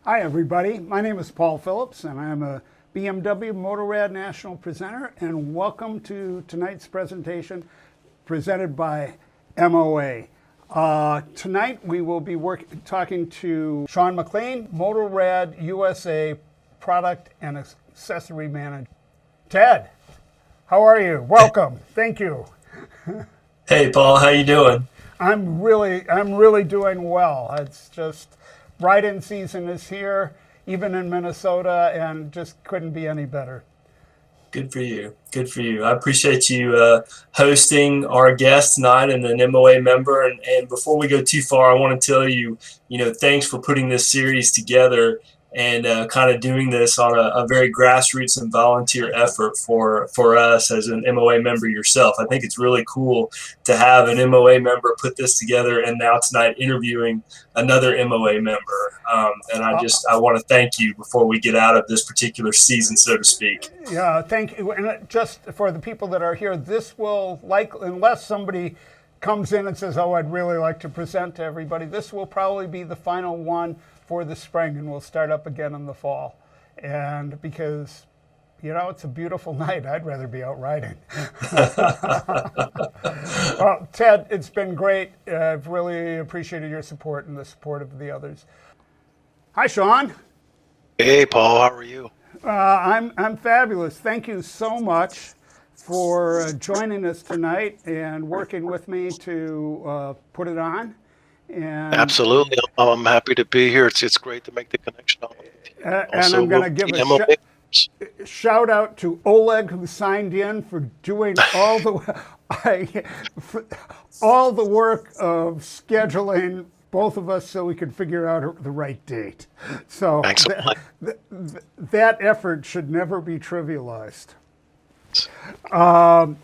Hi everybody, my name is Paul Phillips and I'm a BMW Motorrad National Presenter, and welcome to tonight's presentation presented by MOA. Tonight we will be talking to Shawn McLean, Motorrad USA Product and Accessory Manager. Ted, how are you? Welcome. Thank you. Hey Paul, how you doing? I'm really doing well. It's just ride-in season is here, even in Minnesota, and just couldn't be any better. Good for you. Good for you. I appreciate you hosting our guest tonight and an MOA member. And before we go too far, I want to tell you, thanks for putting this series together and kind of doing this on a very grassroots and volunteer effort for us as an MOA member yourself. I think it's really cool to have an MOA member put this together and now tonight interviewing another MOA member. And I want to thank you before we get out of this particular season, so to speak. Yeah, thank you. And just for the people that are here, this will unless somebody comes in and says, oh, I'd really like to present to everybody, this will probably be the final one for the spring, and we'll start up again in the fall. And because, it's a beautiful night, I'd rather be out riding. Well, Ted, it's been great. I've really appreciated your support and the support of the others. Hi, Shawn. Hey, Paul, how are you? I'm fabulous. Thank you so much for joining us tonight and working with me to put it on. And Absolutely. I'm happy to be here. It's great to make the connection. And I'm going to give a shout out to Oleg, who signed in, for doing all the work of scheduling both of us so we could figure out the right date. So that effort should never be trivialized. From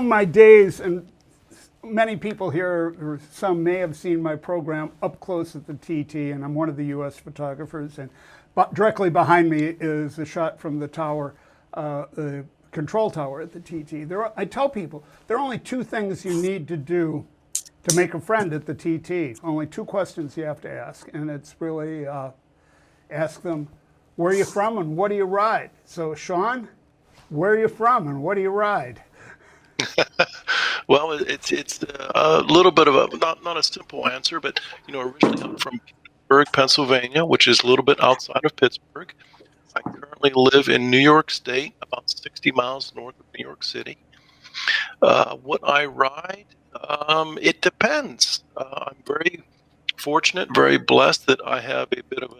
my days, and many people here, or some may have seen my program Up Close at the TT, and I'm one of the U.S. photographers. And directly behind me is a shot from the tower, the control tower at the TT. I tell people there are only two things you need to do to make a friend at the TT. Only two questions you have to ask, and it's really ask them, where are you from and what do you ride? So, Shawn, where are you from and what do you ride? Well, it's a little bit of a not a simple answer, but originally I'm from Pittsburgh, Pennsylvania, which is a little bit outside of Pittsburgh. I currently live in New York State, about 60 miles north of New York City. What I ride, it depends. I'm very fortunate, very blessed that I have a bit of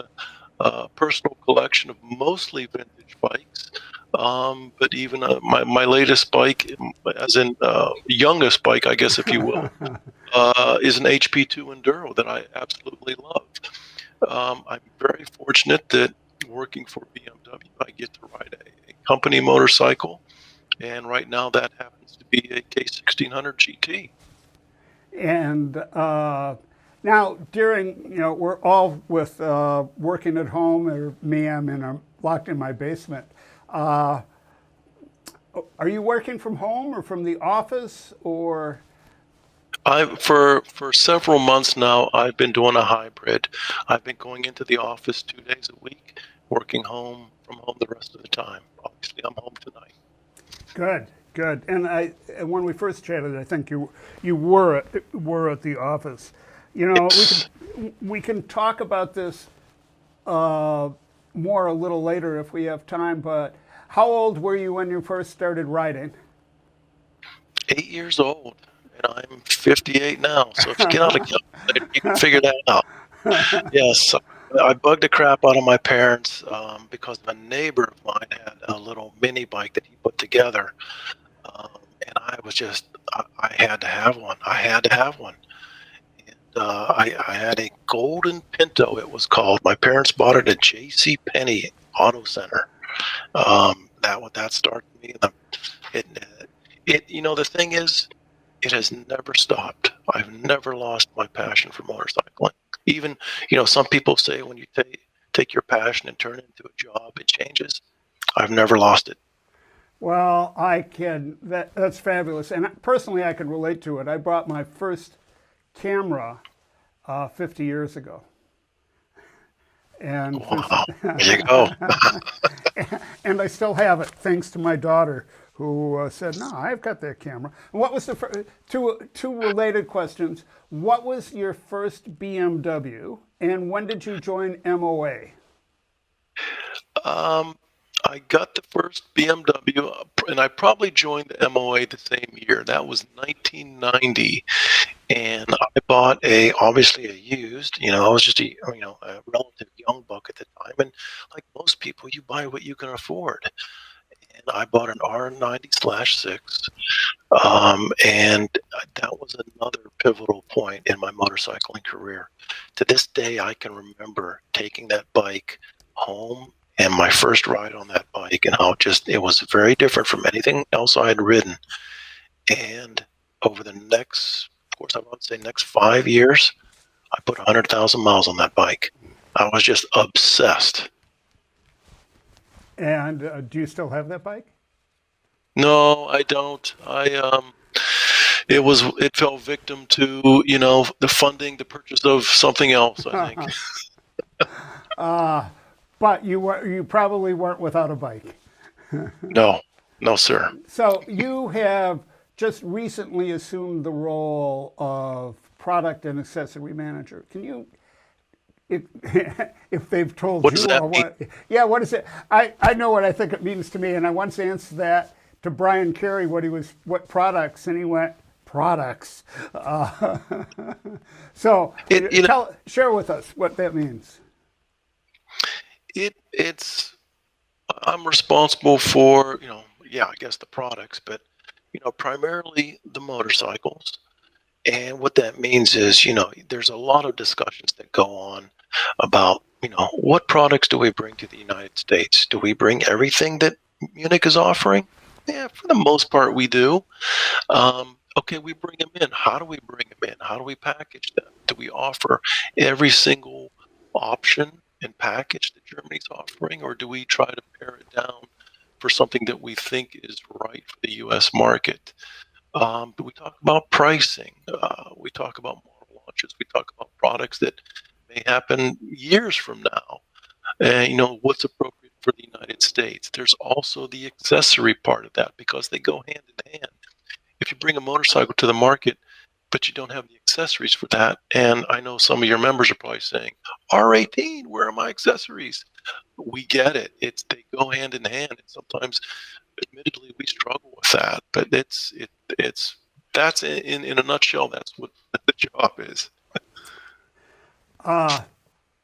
a personal collection of mostly vintage bikes. But even my latest bike, as in youngest bike, I guess, if you will, is an HP2 Enduro that I absolutely love. I'm very fortunate that working for BMW, I get to ride a company motorcycle, and right now that happens to be a K1600 GT. And now, during, we're all with working at home, or me, I'm locked in my basement. Are you working from home or from the office, or? For several months now, I've been doing a hybrid. I've been going into the office 2 days a week, working from home the rest of the time. Obviously, I'm home tonight. Good. And when we first chatted, I think you were at the office. Yes. We can talk about this more a little later if we have time. But how old were you when you first started riding? 8 years old, and I'm 58 now. So if you get out of calculator, you can figure that out. Yes, I bugged the crap out of my parents because a neighbor of mine had a little mini bike that he put together. And I had to have one. And I had a golden Pinto, it was called. My parents bought it at J.C. Penney Auto Center. That started me. The thing is, it has never stopped. I've never lost my passion for motorcycling. Even, some people say when you take your passion and turn it into a job, it changes. I've never lost it. Well, that's fabulous. And personally, I can relate to it. I bought my first camera 50 years ago. And Wow. There you go. and I still have it thanks to my daughter who said, "No, I've got that camera." And what was the two related questions? What was your first BMW, and when did you join MOA? I got the first BMW, and I probably joined the MOA the same year. That was 1990, and I bought obviously a used. I was just a relative young buck at the time, and like most people, you buy what you can afford. And I bought an R90/6, and that was another pivotal point in my motorcycling career. To this day, I can remember taking that bike home and my first ride on that bike, and how it was very different from anything else I had ridden. And over the next, of course, I would say next 5 years, I put 100,000 miles on that bike. I was just obsessed. And do you still have that bike? No, I don't. It fell victim to, the funding, the purchase of something else, I think. But you probably weren't without a bike. No, sir. So you have just recently assumed the role of product and accessory manager. Can you, if they've told What you does that or mean? what? Yeah, what is it? I know what I think it means to me, and I once answered that to Brian Carey what products, and he went products. So share with us what that means. I'm responsible for, I guess the products, but, primarily the motorcycles. And what that means is, there's a lot of discussions that go on about, what products do we bring to the United States? Do we bring everything that Munich is offering? Yeah, for the most part, we do. Okay, we bring them in. How do we bring them in? How do we package them? Do we offer every single option and package that Germany's offering, or do we try to pare it down for something that we think is right for the U.S. market? We talk about pricing. We talk about model launches. We talk about products that may happen years from now. And, what's appropriate for the United States. There's also the accessory part of that, because they go hand in hand. If you bring a motorcycle to the market, but you don't have the accessories for that, and I know some of your members are probably saying, R18, where are my accessories? We get it. They go hand in hand, and sometimes, admittedly, we struggle with that. But that's in a nutshell. That's what the job is.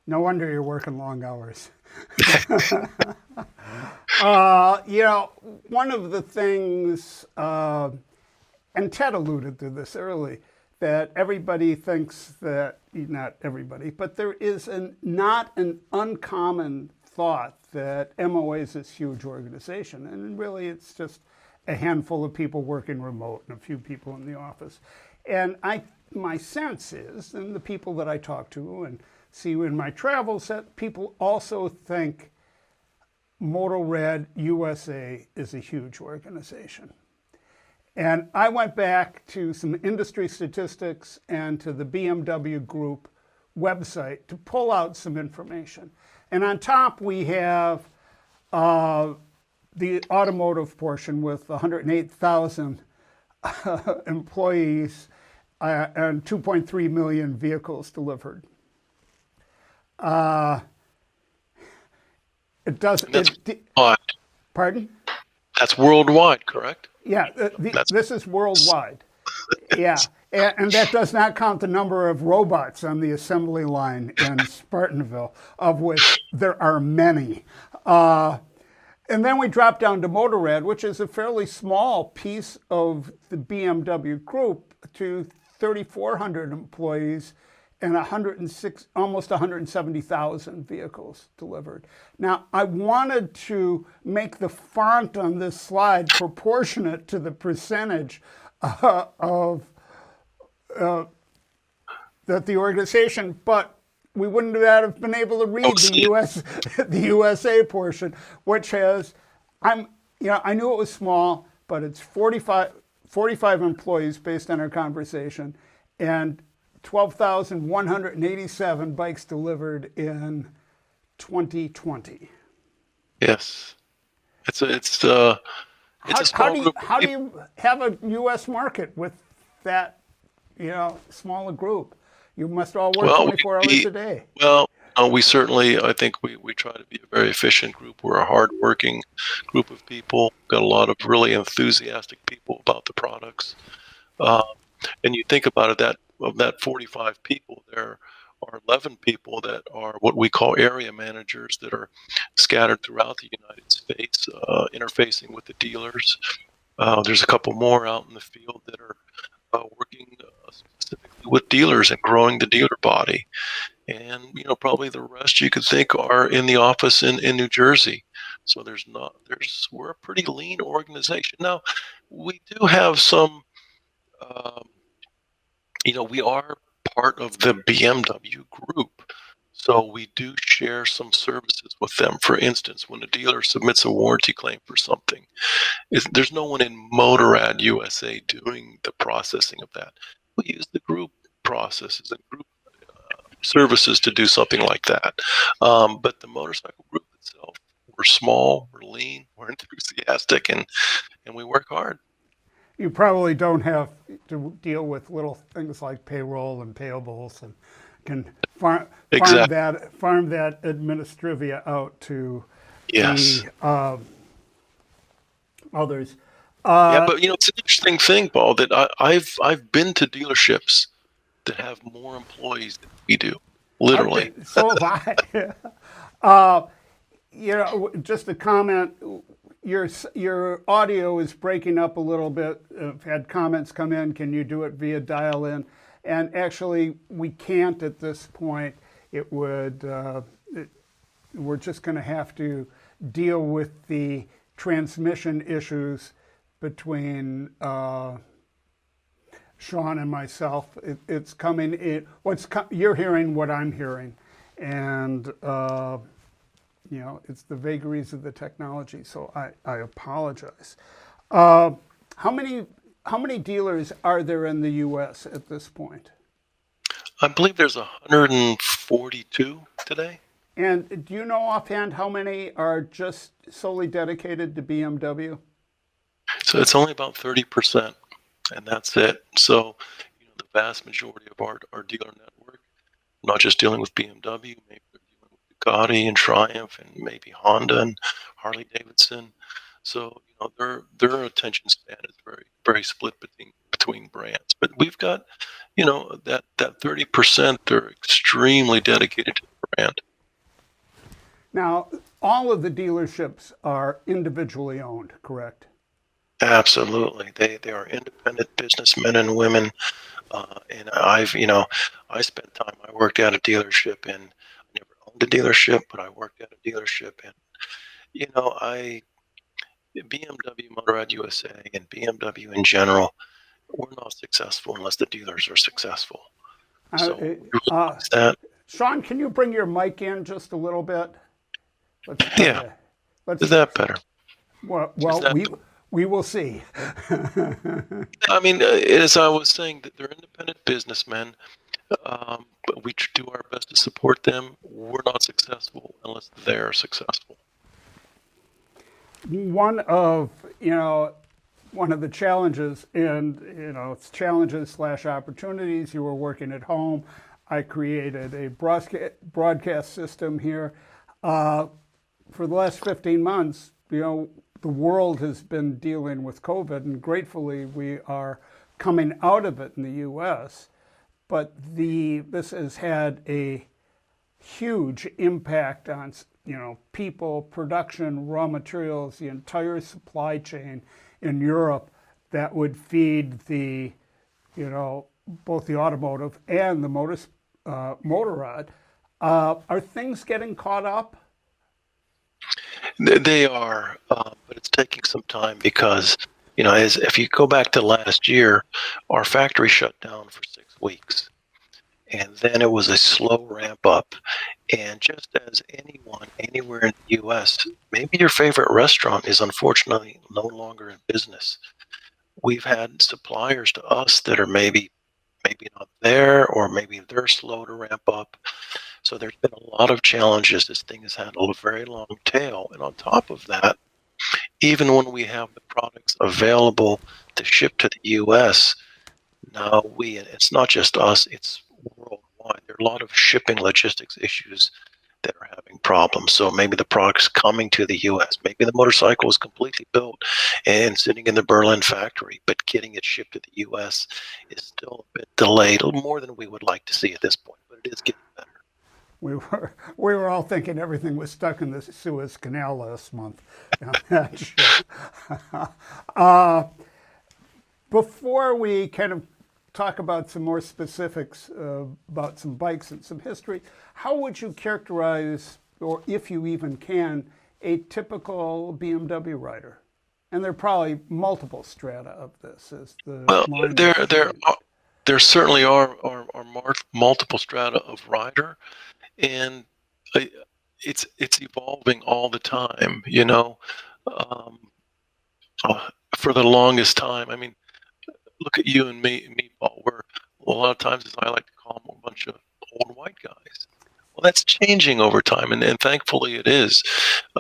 No wonder you're working long hours. One of the things, and Ted alluded to this early, that everybody thinks that, not everybody, but there is not an uncommon thought that MOA is this huge organization. And really, it's just a handful of people working remote and a few people in the office. And my sense is, and the people that I talk to and see in my travels, that people also think Motorrad USA is a huge organization. And I went back to some industry statistics and to the BMW Group website to pull out some information. And on top we have the automotive portion with 108,000 employees and 2.3 million vehicles delivered. It does. Pardon? That's worldwide, correct? Yeah, this is worldwide. Yeah, and that does not count the number of robots on the assembly line in Spartanville, of which there are many. And then we drop down to Motorrad, which is a fairly small piece of the BMW Group, to 3,400 employees and almost 170,000 vehicles delivered. Now, I wanted to make the font on this slide proportionate to the percentage that the organization, but we wouldn't have been able to read the USA portion, which has, I knew it was small, but it's 45 employees based on our conversation, and 12,187 bikes delivered in 2020. Yes, it's a How small do you, group of how do people. you have a U.S. market with that, smaller group? You must all work Well, 24 hours a day. well, we certainly, I think we try to be a very efficient group. We're a hardworking group of people. Got a lot of really enthusiastic people about the products. Um, and you think about it, that of that 45 people, there are 11 people that are what we call area managers that are scattered throughout the United States, interfacing with the dealers. There's a couple more out in the field that are working specifically with dealers and growing the dealer body. And probably the rest you could think are in the office in New Jersey. So we're a pretty lean organization. Now we do have some. Um, we are part of the BMW group. So we do share some services with them. For instance, when a dealer submits a warranty claim for something, there's no one in Motorrad USA doing the processing of that. We use the group processes and group services to do something like that. But the motorcycle group itself, we're small, we're lean, we're enthusiastic, and we work hard. You probably don't have to deal with little things like payroll and payables, and can Exactly. farm that administrivia out to Yes. the others. Yeah, but it's an interesting thing, Paul, that I've been to dealerships that have more employees than we do, literally. So have I. Just a comment. Your audio is breaking up a little bit. I've had comments come in. Can you do it via dial-in? And actually, we can't at this point. It would. We're just going to have to deal with the transmission issues between Shawn and myself. It's coming. You're hearing what I'm hearing, and it's the vagaries of the technology. So I apologize. How many dealers are there in the U.S. at this point? I believe there's 142 today. And do you know offhand how many are just solely dedicated to BMW? So it's only about 30%, and that's it. So, the vast majority of our dealer network, not just dealing with BMW, maybe they're dealing with Ducati and Triumph and maybe Honda and Harley Davidson. So, their attention span is very, very split between brands. But we've got, that 30%, they're extremely dedicated to the brand. Now, all of the dealerships are individually owned, correct? Absolutely. They are independent businessmen and women. And I spent time, I worked at a dealership, and I never owned a dealership, but I worked at a dealership. And, BMW Motorrad USA and BMW in general, we're not successful unless the dealers are successful. So we realize that. Shawn, can you bring your mic in just a little bit? Let's try Yeah. to, let's, Is that better? well, Is that we will see. I mean, as I was saying, that they're independent businessmen, but we do our best to support them. We're not successful unless they're successful. One of the challenges, and it's challenges / opportunities. You were working at home. I created a broadcast system here. For the last 15 months, the world has been dealing with COVID, and gratefully we are coming out of it in the U.S. But this has had a huge impact on people, production, raw materials, the entire supply chain in Europe that would feed the both the automotive and the Motorrad. Are things getting caught up? They are, but it's taking some time because, as if you go back to last year, our factory shut down for 6 weeks. And then it was a slow ramp up. And just as anyone, anywhere in the U.S., maybe your favorite restaurant is unfortunately no longer in business. We've had suppliers to us that are maybe not there, or maybe they're slow to ramp up. So there's been a lot of challenges. This thing has had a very long tail. And on top of that, even when we have the products available to ship to the US, now it's not just us, it's worldwide. There are a lot of shipping logistics issues that are having problems. So maybe the product's coming to the US. Maybe the motorcycle is completely built and sitting in the Berlin factory, but getting it shipped to the US is still a bit delayed, a little more than we would like to see at this point, but it is getting better. We were all thinking everything was stuck in the Suez Canal last month. On that ship. Before we kind of talk about some more specifics about some bikes and some history, how would you characterize, or if you even can, a typical BMW rider? And there are probably multiple strata of this. As the Well, there certainly are multiple strata of rider, and uh, it's evolving all the time. Um, for the longest time, I mean, look at you and me, Paul. We're a lot of times, as I like to call them, a bunch of old white guys. Well, that's changing over time, and thankfully it is.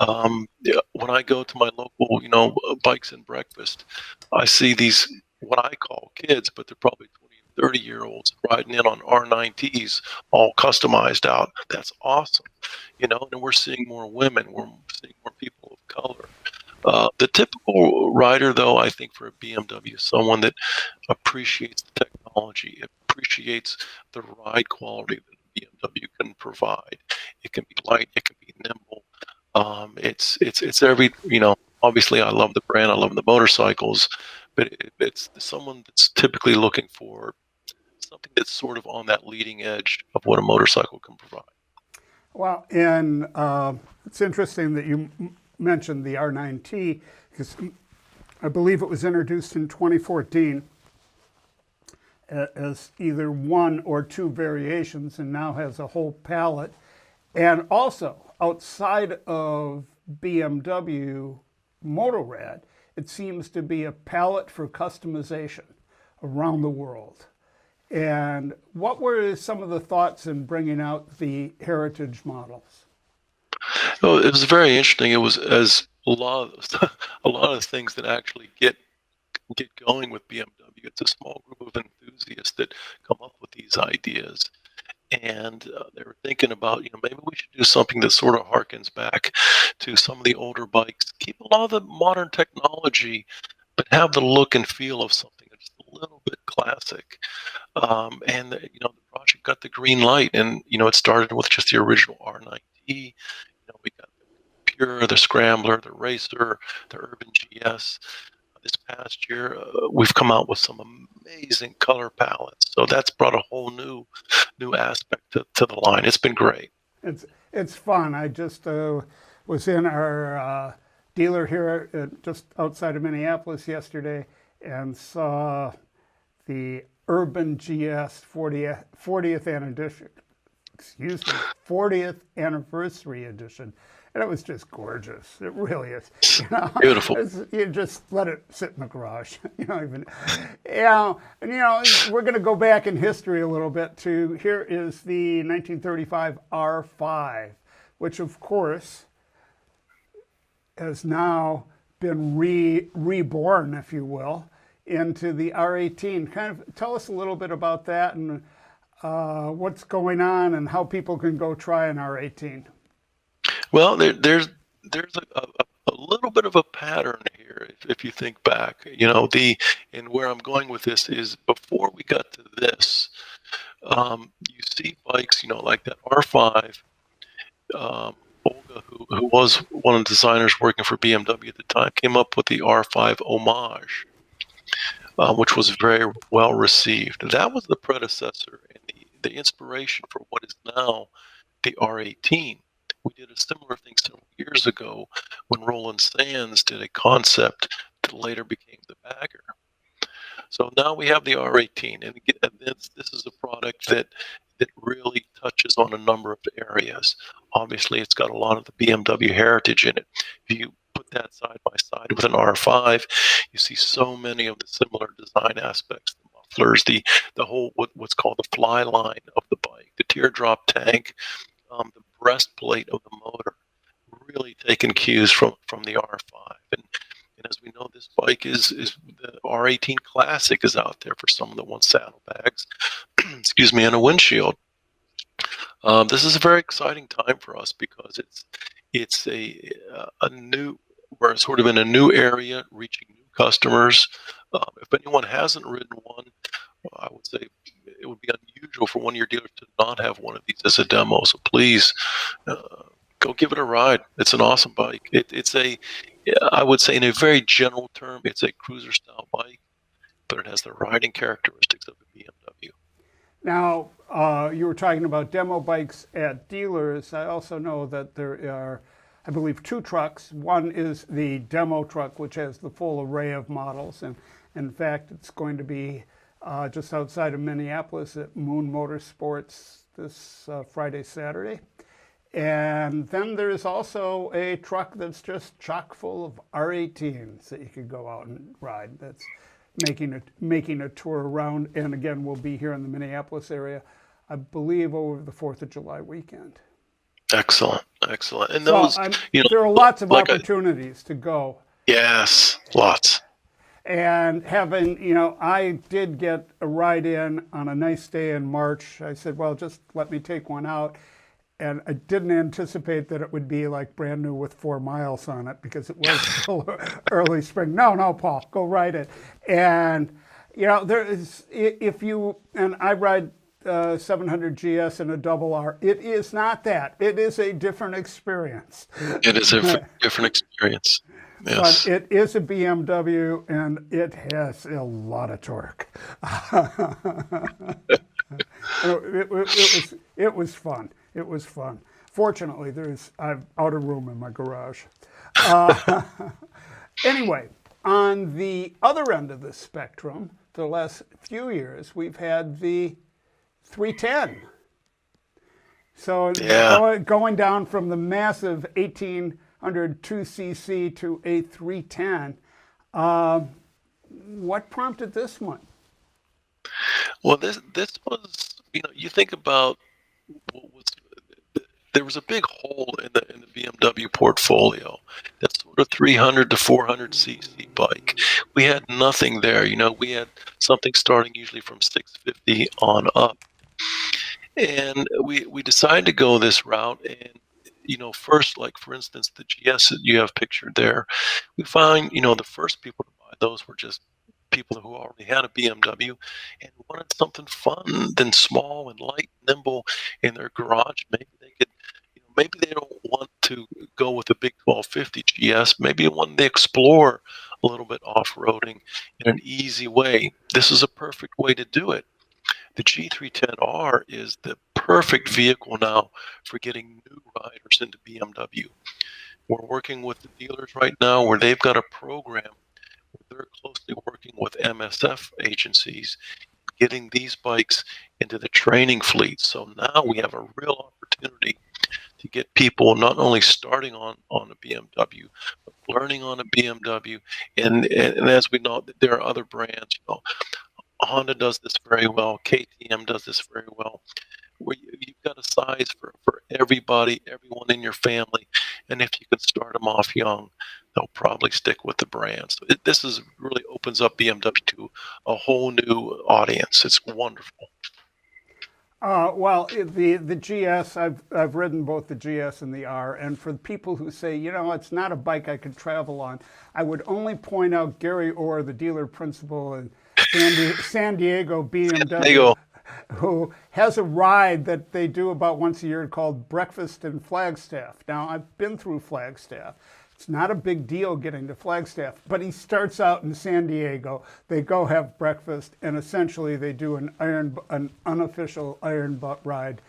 Yeah, when I go to my local, bikes and breakfast, I see these what I call kids, but they're probably 20 and 30-year-olds riding in on R9Ts, all customized out. That's awesome, and we're seeing more women. We're seeing more people of color. The typical rider, though, I think for a BMW is someone that appreciates the technology, appreciates the ride quality that a BMW can provide. It can be light, it can be nimble. It's every, obviously I love the brand, I love the motorcycles, but it's someone that's typically looking for something that's sort of on that leading edge of what a motorcycle can provide. Well, and it's interesting that you mentioned the R9T, because I believe it was introduced in 2014 as either one or two variations, and now has a whole palette. And also, outside of BMW Motorrad, it seems to be a palette for customization around the world. And what were some of the thoughts in bringing out the heritage models? Well, it was very interesting. It was as a lot of things that actually get going with BMW. It's a small group of enthusiasts that come up with these ideas, and they were thinking about, maybe we should do something that sort of harkens back to some of the older bikes, keep a lot of the modern technology, but have the look and feel of something that's a little bit classic. And the project got the green light, and it started with just the original R9T. We got the Pure, the Scrambler, the Racer, the Urban GS. This past year, we've come out with some amazing color palettes. So that's brought a whole new aspect to the line. It's been great. It's fun. I just was in our dealer here just outside of Minneapolis yesterday and saw the Urban GS 40th edition. Excuse me, 40th anniversary edition. And it was just gorgeous. It really is. Beautiful. You just let it sit in the garage. And we're going to go back in history a little bit to, here is the 1935 R5, which of course has now been reborn, if you will, into the R18. Kind of tell us a little bit about that and what's going on and how people can go try an R18. Well, there's a little bit of a pattern here if you think back. And where I'm going with this is before we got to this, you see bikes, like that R5. Olga, who was one of the designers working for BMW at the time, came up with the R5 Homage, which was very well received. That was the predecessor and the inspiration for what is now the R18. We did a similar thing several years ago when Roland Sands did a concept that later became the Bagger. So now we have the R18, and this is a product that really touches on a number of areas. Obviously, it's got a lot of the BMW heritage in it. If you put that side by side with an R5, you see so many of the similar design aspects. The mufflers, the whole what's called the fly line of the bike, the teardrop tank, the breastplate of the motor, really taking cues from the R5. And as we know, this bike is the R18 Classic is out there for someone that wants saddlebags, excuse me, and a windshield. This is a very exciting time for us because it's a new, we're sort of in a new area, reaching new customers. If anyone hasn't ridden one, I would say it would be unusual for one of your dealers to not have one of these as a demo. So please go give it a ride. It's an awesome bike. I would say in a very general term, it's a cruiser style bike, but it has the riding characteristics of a BMW. Now, you were talking about demo bikes at dealers. I also know that there are, I believe, two trucks. One is the demo truck, which has the full array of models. And in fact, it's going to be just outside of Minneapolis at Moon Motorsports this Friday, Saturday. And then there's also a truck that's just chock full of R18s that you could go out and ride. That's making a tour around, and again, we'll be here in the Minneapolis area, I believe, over the 4th of July weekend. Excellent. And so those, there are lots of opportunities to go. Yes, lots. And having, I did get a ride in on a nice day in March. I said, well, just let me take one out. And I didn't anticipate that it would be like brand new with 4 miles on it because it was still early spring. No, Paul, go ride it. And, there is, if you, and I ride 700 GS in a double R, it is not that. It is a different experience. It is a different experience. Yes. But it is a BMW and it has a lot of torque. It was fun. It was fun. Fortunately, I've out of room in my garage. Anyway, on the other end of the spectrum, the last few years, we've had the 310. So going down from the massive 1800 2cc to a 310. What prompted this one? Well, this was, you think about there was a big hole in the BMW portfolio. That sort of 300 to 400 cc bike. We had nothing there. We had something starting usually from 650 on up, and we decided to go this route. And first, like for instance, the GS that you have pictured there, we find the first people to buy those were just people who already had a BMW and wanted something fun, then small and light, nimble in their garage. Maybe they could, maybe they don't want to go with a big 1250 GS. Maybe they want to explore a little bit off-roading in an easy way. This is a perfect way to do it. The G310R is the perfect vehicle now for getting new riders into BMW. We're working with the dealers right now where they've got a program. They're closely working with MSF agencies, getting these bikes into the training fleet. So now we have a real opportunity to get people not only starting on a BMW, but learning on a BMW. And as we know, there are other brands. Honda does this very well. KTM does this very well. Where you've got a size for everybody, everyone in your family. And if you can start them off young, they'll probably stick with the brand. So this really opens up BMW to a whole new audience. It's wonderful. Well, the GS, I've ridden both the GS and the R, and for the people who say, it's not a bike I could travel on, I would only point out Gary Orr, the dealer principal in San Diego BMW, who has a ride that they do about once a year called Breakfast in Flagstaff. Now, I've been through Flagstaff. It's not a big deal getting to Flagstaff, but he starts out in San Diego. They go have breakfast, and essentially they do an unofficial iron butt ride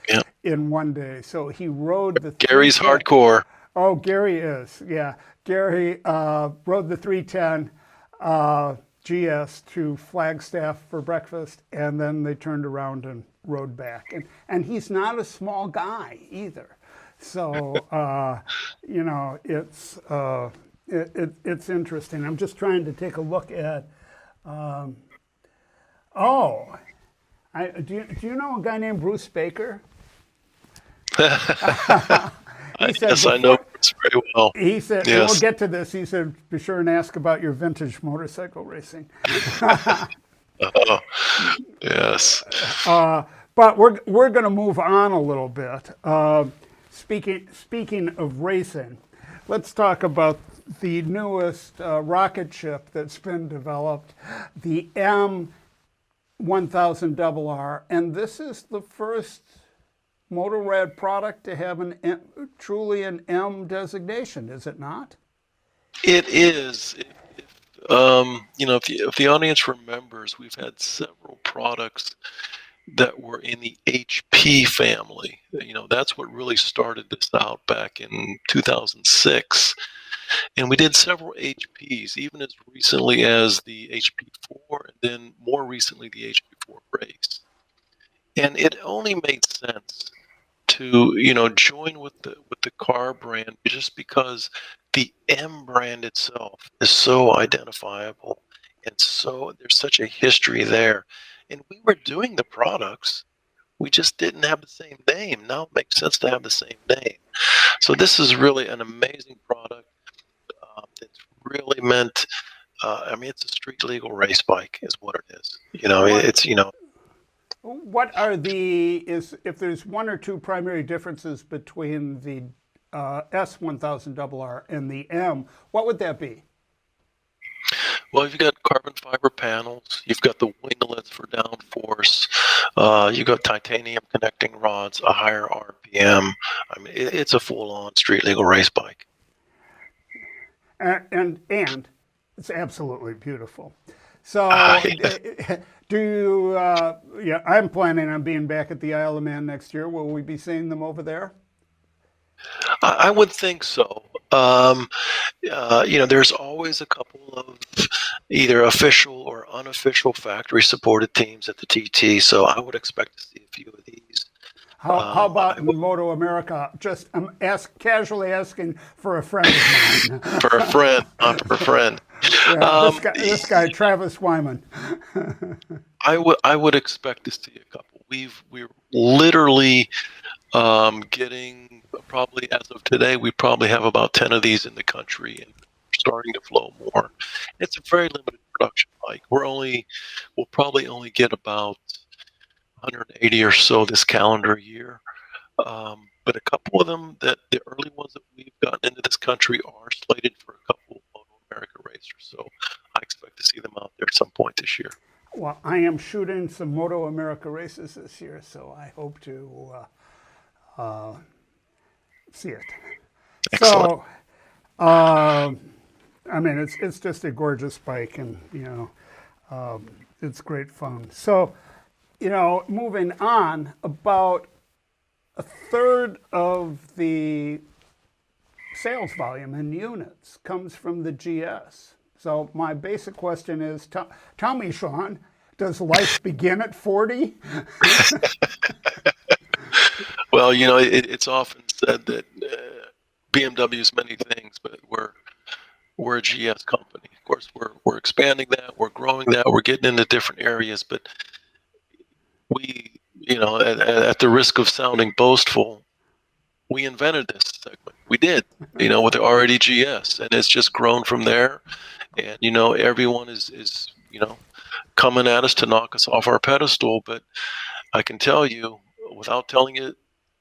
in one day. So he rode the Gary's hardcore. Oh, Gary is, yeah. Gary rode the 310 GS to Flagstaff for breakfast, and then they turned around and rode back. And he's not a small guy either. So, it's interesting. I'm just trying to take a look at, do you know a guy named Bruce Baker? He said Yes, I know before, Chris very well. he said, and we'll Yes. get to this. He said, be sure and ask about your vintage motorcycle racing. Oh, yes. But we're going to move on a little bit. Speaking of racing, let's talk about the newest rocket ship that's been developed, the M1000RR, and this is the first Motorrad product to have truly an M designation, is it not? It is. If the audience remembers, we've had several products that were in the HP family. That's what really started this out back in 2006. And we did several HPs, even as recently as the HP4, and then more recently the HP4 Race. And it only made sense to join with the car brand just because the M brand itself is so identifiable, and so there's such a history there. And we were doing the products, we just didn't have the same name. Now it makes sense to have the same name. So this is really an amazing product. It's really meant. It's a street legal race bike, is what it is. What are if there's one or two primary differences between the S1000RR and the M, what would that be? Well, you've got carbon fiber panels, you've got the winglets for downforce, you've got titanium connecting rods, a higher RPM. It's a full-on street legal race bike. And it's absolutely beautiful. So, do you? Yeah, I'm planning on being back at the Isle of Man next year. Will we be seeing them over there? I would think so. There's always a couple of either official or unofficial factory-supported teams at the TT, so I would expect to see a few of these. How about Moto America? Just casually asking for a friend of mine. For a friend, not for a friend. Yeah, this guy, Travis Wyman. I would expect to see a couple. We're literally getting, probably as of today, we probably have about 10 of these in the country, and starting to flow more. It's a very limited production bike. We'll probably only get about 180 or so this calendar year. But a couple of them, the early ones that we've gotten into this country, are slated for a couple of Moto America racers. So I expect to see them out there at some point this year. Well, I am shooting some Moto America races this year, so I hope to see it. Excellent. So, it's just a gorgeous bike, and it's great fun. So, moving on, about a third of the sales volume in units comes from the GS. So my basic question is, tell me, Shawn, does life begin at 40? Well, it's often said that BMW is many things, but we're a GS company. Of course, we're expanding that, we're growing that, we're getting into different areas, but we, at the risk of sounding boastful, we invented this segment. We did, with the already GS, and it's just grown from there. And everyone is coming at us to knock us off our pedestal. But I can tell you, without telling you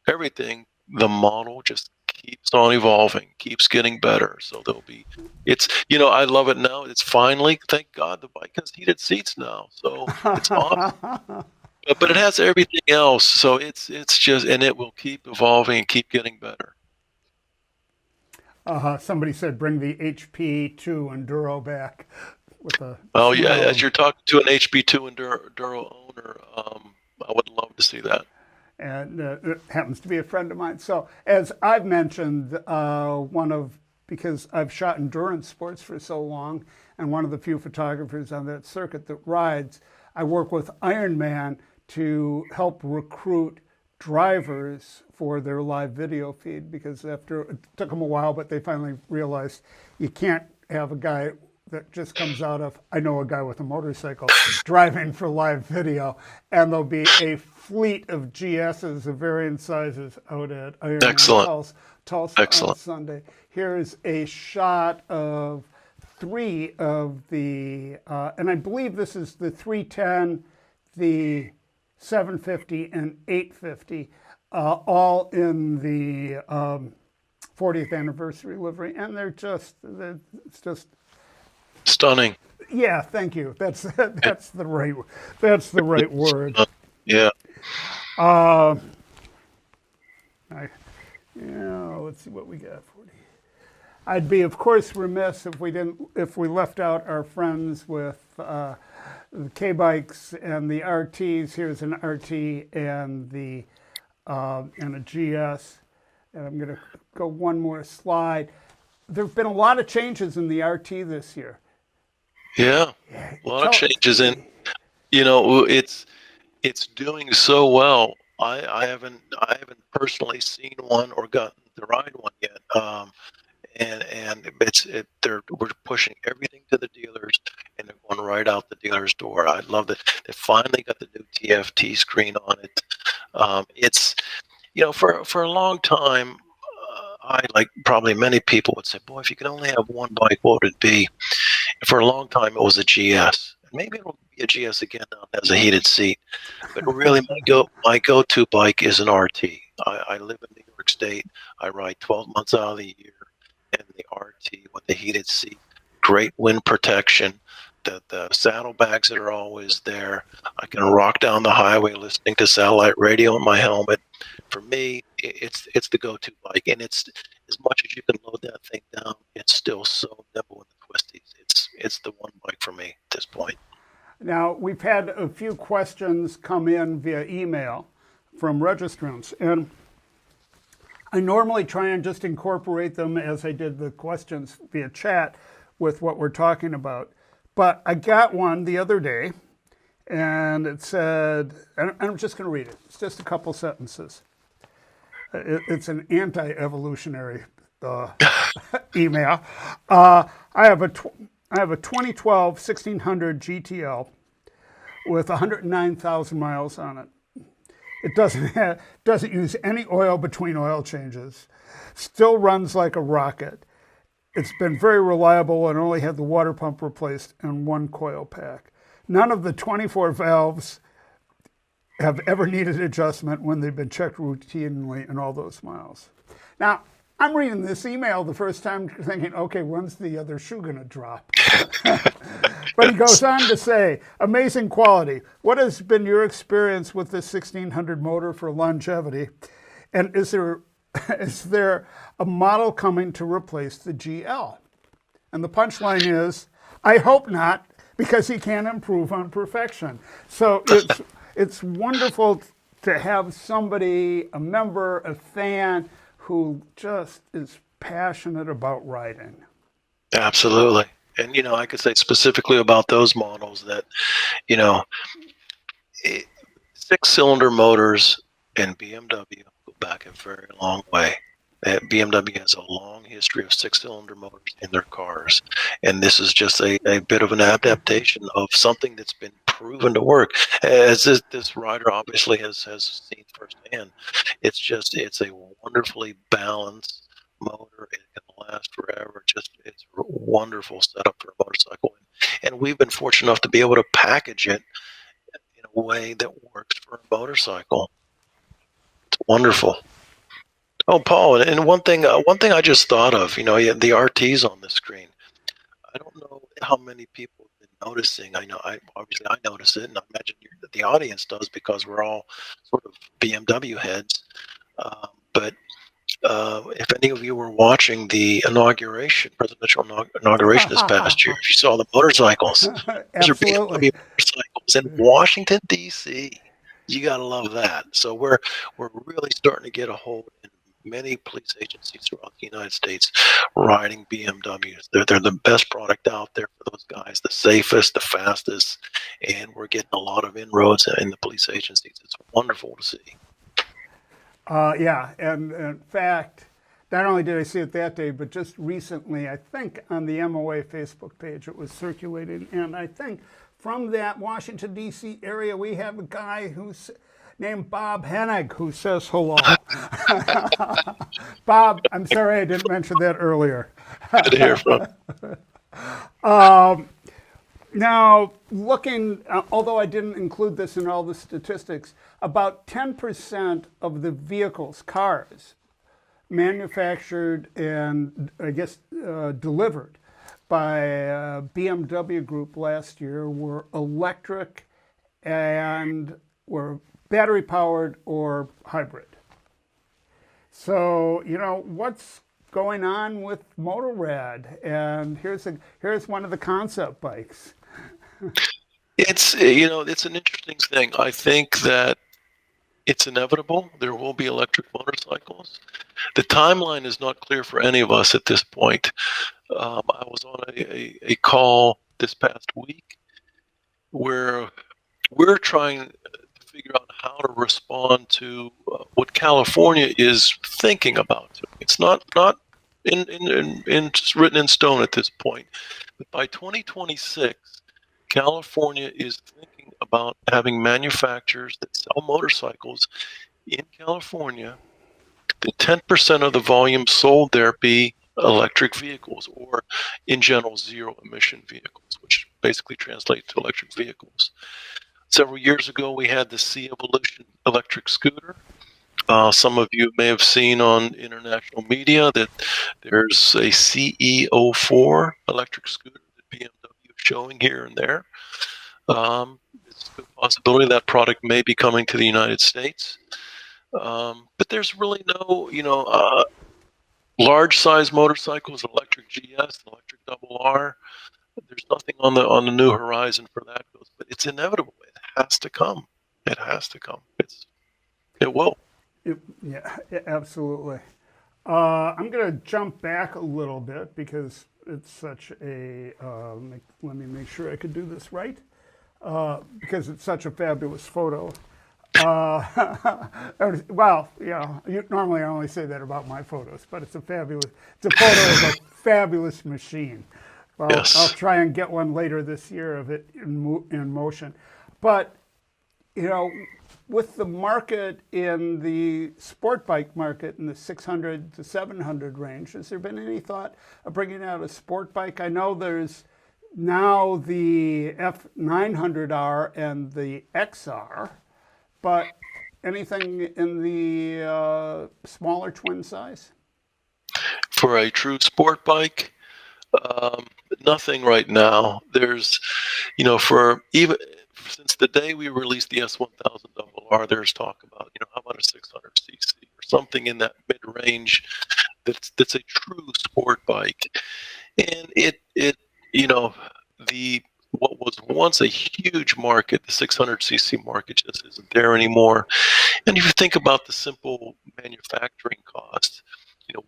everything, the model just keeps on evolving, keeps getting better. So I love it now. It's finally, thank God, the bike has heated seats now. So it's awesome. But it has everything else, so it's just, and it will keep evolving and keep getting better. Somebody said bring the HP2 Enduro back with a. Oh yeah, as you're talking to an HP2 Enduro owner, I would love to see that. And it happens to be a friend of mine. So as I've mentioned, because I've shot endurance sports for so long, and one of the few photographers on that circuit that rides, I work with Ironman to help recruit drivers for their live video feed, because it took them a while, but they finally realized you can't have a guy that just comes out of, I know a guy with a motorcycle driving for live video, and there'll be a fleet of GSs of varying sizes out at Ironman Excellent. Tulsa on Excellent. Sunday. Here's a shot of 3 of the, and I believe this is the 310, the 750, and 850, all in the 40th anniversary livery, and it's just Stunning. yeah. Thank you. That's the right word. Yeah. Let's see what we got. 40. I'd be, of course, remiss if we left out our friends with the K-bikes and the RTs. Here's an RT and a GS. And I'm going to go one more slide. There have been a lot of changes in the RT this year. Yeah. A lot of changes, and it's doing so well. I haven't personally seen one or gotten to ride one yet. We're pushing everything to the dealers, and they're going right out the dealer's door. I love that they finally got the new TFT screen on it. It's for a long time, I, like probably many people, would say, boy, if you could only have one bike, what would it be? For a long time, it was a GS. Maybe it'll be a GS again now that has a heated seat. But really, my go-to bike is an RT. I live in New York State. I ride 12 months out of the year, and the RT with the heated seat, great wind protection, the saddlebags that are always there. I can rock down the highway listening to satellite radio in my helmet. For me, it's the go-to bike, and it's as much as you can load that thing down, it's still so nimble in the twisties. It's the one bike for me at this point. Now, we've had a few questions come in via email from registrants, and I normally try and just incorporate them as I did the questions via chat with what we're talking about. But I got one the other day, and it said, and I'm just going to read it. It's just a couple sentences. It's an anti-evolutionary email. I have a 2012 1600 GTL with 109,000 miles on it. It doesn't use any oil between oil changes. Still runs like a rocket. It's been very reliable and only had the water pump replaced and one coil pack. None of the 24 valves have ever needed adjustment when they've been checked routinely in all those miles. Now, I'm reading this email the first time thinking, okay, when's the other shoe going to drop? But he goes on to say, amazing quality. What has been your experience with this 1600 motor for longevity? And is there a model coming to replace the GL? And the punchline is, I hope not, because he can't improve on perfection. So it's wonderful to have somebody, a member, a fan, who just is passionate about riding. Absolutely. And, I could say specifically about those models that, 6-cylinder motors and BMW go back a very long way. BMW has a long history of 6-cylinder motors in their cars. And this is just a bit of an adaptation of something that's been proven to work. As this rider obviously has seen firsthand, it's a wonderfully balanced motor. It can last forever. It's a wonderful setup for a motorcycle. And we've been fortunate enough to be able to package it in a way that works for a motorcycle. It's wonderful. Oh, Paul, and one thing I just thought of, you have the RTs on the screen. I don't know how many people have been noticing. I know, obviously I notice it, and I imagine the audience does because we're all sort of BMW heads. But if any of you were watching the presidential inauguration this past year, if you saw the motorcycles, those are BMW motorcycles in Washington, D.C. You got to love that. So we're really starting to get a hold in many police agencies throughout the United States riding BMWs. They're the best product out there for those guys, the safest, the fastest, and we're getting a lot of inroads in the police agencies. It's wonderful to see. Yeah, and in fact, not only did I see it that day, but just recently, I think on the MOA Facebook page, it was circulating. And I think from that Washington, D.C. area, we have a guy who's named Bob Hennig who says hello. Bob, I'm sorry I didn't mention that earlier. Good to hear from. Now, looking, although I didn't include this in all the statistics, about 10% of the vehicles, cars, manufactured and I guess delivered by BMW Group last year were electric and were battery powered or hybrid. So, you know, what's going on with Motorrad? And here's one of the concept bikes. It's it's an interesting thing. I think that it's inevitable. There will be electric motorcycles. The timeline is not clear for any of us at this point. I was on a call this past week where we're trying to figure out how to respond to what California is thinking about. It's not just written in stone at this point, but by 2026, California is thinking about having manufacturers that sell motorcycles in California. The 10% of the volume sold there be electric vehicles, or in general, zero emission vehicles, which basically translates to electric vehicles. Several years ago, we had the C Evolution electric scooter. Some of you may have seen on international media that there's a CE04 electric scooter that BMW is showing here and there. It's a good possibility that product may be coming to the United States. But there's really no, large size motorcycles, electric GS, electric double R. There's nothing on the new horizon for that goes, but it's inevitable. It has to come. It has to come. It will. Yeah, absolutely. I'm going to jump back a little bit because it's such a, let me make sure I could do this right, because it's such a fabulous photo. Well, normally I only say that about my photos, but it's a photo of a fabulous machine. Well, Yes. I'll try and get one later this year of it in motion. But, you know, with the market in the sport bike market in the 600 to 700 range, has there been any thought of bringing out a sport bike? I know there's now the F900R and the XR, but anything in the smaller twin size? For a true sport bike, nothing right now. There's, for even since the day we released the S1000RR, there's talk about, how about a 600cc or something in that mid-range that's a true sport bike. And the what was once a huge market, the 600cc market just isn't there anymore. And if you think about the simple manufacturing cost,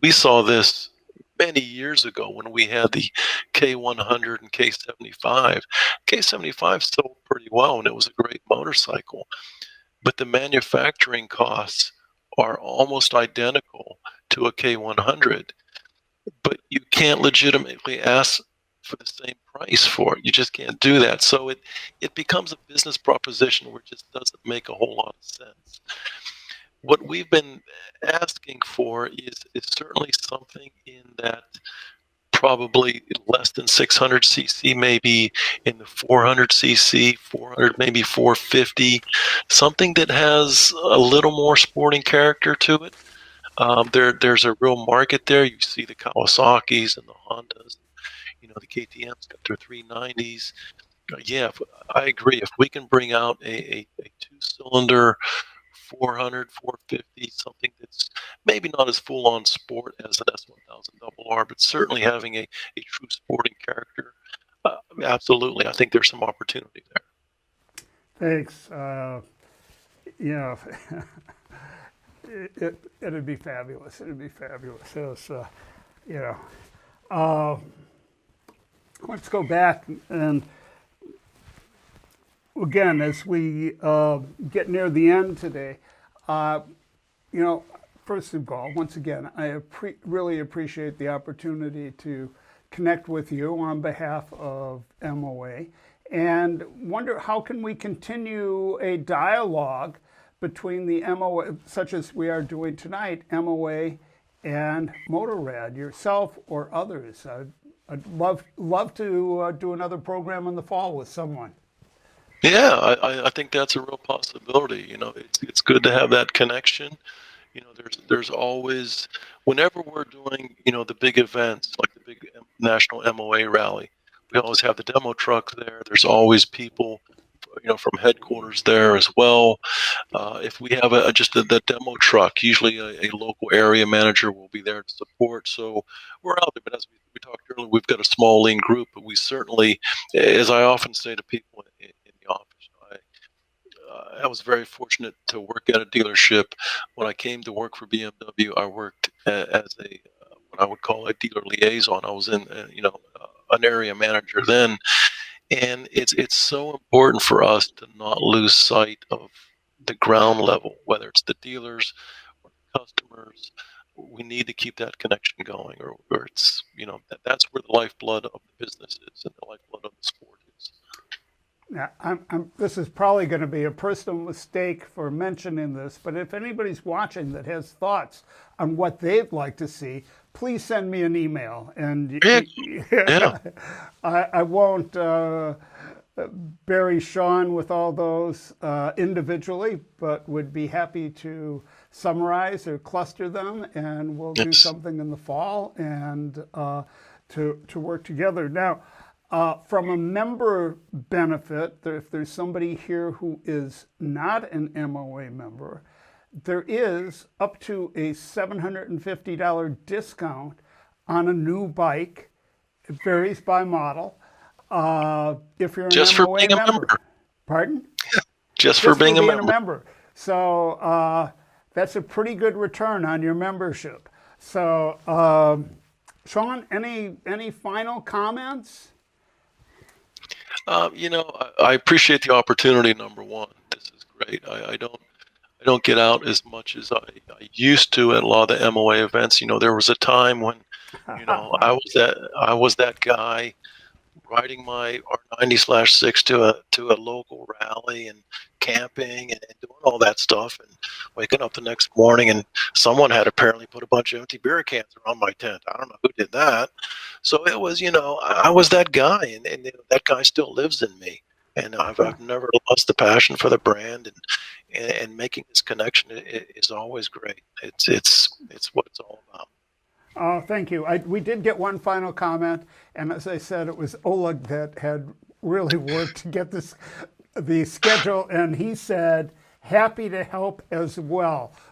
we saw this many years ago when we had the K100 and K75. K75 sold pretty well and it was a great motorcycle, but the manufacturing costs are almost identical to a K100, but you can't legitimately ask for the same price for it. You just can't do that. So it becomes a business proposition where it just doesn't make a whole lot of sense. What we've been asking for is certainly something in that probably less than 600cc, maybe in the 400cc, 400, maybe 450, something that has a little more sporting character to it. There's a real market there. You see the Kawasaki's and the Hondas, the KTM's got their 390s. Yeah, I agree. If we can bring out a two-cylinder 400, 450, something that's maybe not as full-on sport as an S1000RR, but certainly having a true sporting character, absolutely. I think there's some opportunity there. Thanks. It'd be fabulous. It'd be fabulous. Let's go back and again, as we get near the end today, from first of all, once again, I really appreciate the opportunity to connect with you on behalf of MOA, and wonder how can we continue a dialogue between the MOA, such as we are doing tonight, MOA and Motorrad, yourself or others. I'd love to do another program in the fall with someone. Yeah, I think that's a real possibility. It's good to have that connection. There's always, whenever we're doing, the big events like the big national MOA rally, we always have the demo truck there. There's always people, from headquarters there as well. If we have the demo truck, usually a local area manager will be there to support. So we're out there. But as we talked earlier, we've got a small lean group, but we certainly, as I often say to people in the office, I was very fortunate to work at a dealership. When I came to work for BMW, I worked as what I would call a dealer liaison. I was in, an area manager then, and it's so important for us to not lose sight of the ground level, whether it's the dealers or the customers. We need to keep that connection going, or it's that's where the lifeblood of the business is and the lifeblood of the sport is. Now, this is probably going to be a personal mistake for mentioning this, but if anybody's watching that has thoughts on what they'd like to see, please send me an email. And Yeah. I won't bury Shawn with all those individually, but would be happy to summarize or cluster them, and we'll do something in the fall and to work together. Now, from a member benefit, if there's somebody here who is not an MOA member, there is up to a $750 discount on a new bike. It varies by model. If you're an Just for MOA being a member. Pardon? Just for being a member. So that's a pretty good return on your membership. So, Shawn, any final comments? I appreciate the opportunity. Number one, this is great. I don't get out as much as I used to at a lot of the MOA events. There was a time when, I was that guy riding my R90/6 to a local rally and camping and doing all that stuff, and waking up the next morning and someone had apparently put a bunch of empty beer cans around my tent. I don't know who did that. So it was, I was that guy, and that guy still lives in me. And I've never lost the passion for the brand, and making this connection is always great. It's what it's all about. Oh, thank you. We did get one final comment, and as I said, it was Oleg that had really worked to get the schedule, and he said, happy to help as well.